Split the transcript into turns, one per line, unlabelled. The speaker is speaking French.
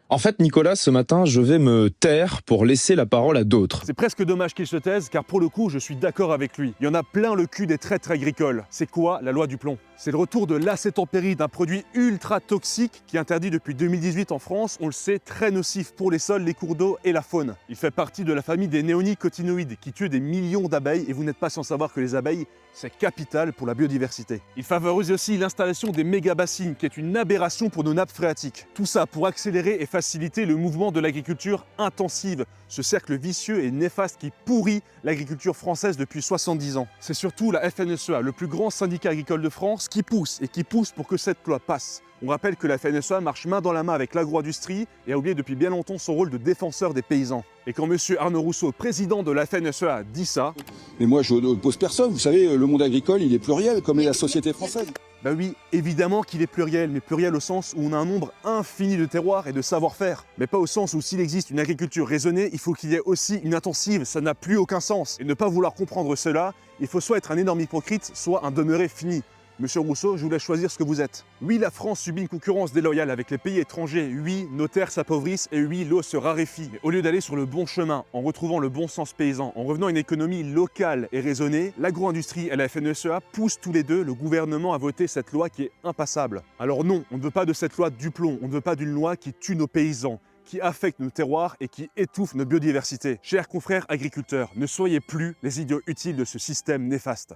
En fait, Nicolas, ce matin, je vais me taire pour laisser la parole à d'autres.
C'est presque dommage qu'il se taise, car pour le coup, je suis d'accord avec lui. Il y en a plein le cul des traîtres agricoles. C'est quoi la loi du plomb? C'est le retour de l'acétempérite, un produit ultra toxique qui est interdit depuis 2018 en France. On le sait, très nocif pour les sols, les cours d'eau et la faune. Il fait partie de la famille des néonicotinoïdes qui tuent des millions d'abeilles et vous n'êtes pas sans savoir que les abeilles, c'est capital pour la biodiversité. Il favorise aussi l'installation des méga-bassines, qui est une aberration pour nos nappes phréatiques. Tout ça pour accélérer et faciliter le mouvement de l'agriculture intensive, ce cercle vicieux et néfaste qui pourrit l'agriculture française depuis 70 ans. C'est surtout la FNSEA, le plus grand syndicat agricole de France, qui pousse pour que cette loi passe. On rappelle que la FNSEA marche main dans la main avec l'agro-industrie et a oublié depuis bien longtemps son rôle de défenseur des paysans. Et quand M. Arnaud Rousseau, président de la FNSEA, dit ça...
Mais moi, je n'oppose personne. Vous savez, le monde agricole, il est pluriel, comme est la société française.
Bah oui, évidemment qu'il est pluriel, mais pluriel au sens où on a un nombre infini de terroirs et de savoir-faire. Mais pas au sens où s'il existe une agriculture raisonnée, il faut qu'il y ait aussi une intensive, ça n'a plus aucun sens. Et ne pas vouloir comprendre cela, il faut soit être un énorme hypocrite, soit un demeuré fini. Monsieur Rousseau, je vous laisse choisir ce que vous êtes. Oui, la France subit une concurrence déloyale avec les pays étrangers. Oui, nos terres s'appauvrissent et oui, l'eau se raréfie. Mais au lieu d'aller sur le bon chemin, en retrouvant le bon sens paysan, en revenant à une économie locale et raisonnée, l'agro-industrie et la FNSEA poussent tous les deux le gouvernement à voter cette loi qui est impassable. Alors non, on ne veut pas de cette loi du plomb, on ne veut pas d'une loi qui tue nos paysans, qui affecte nos terroirs et qui étouffe notre biodiversité. Chers confrères agriculteurs, ne soyez plus les idiots utiles de ce système néfaste.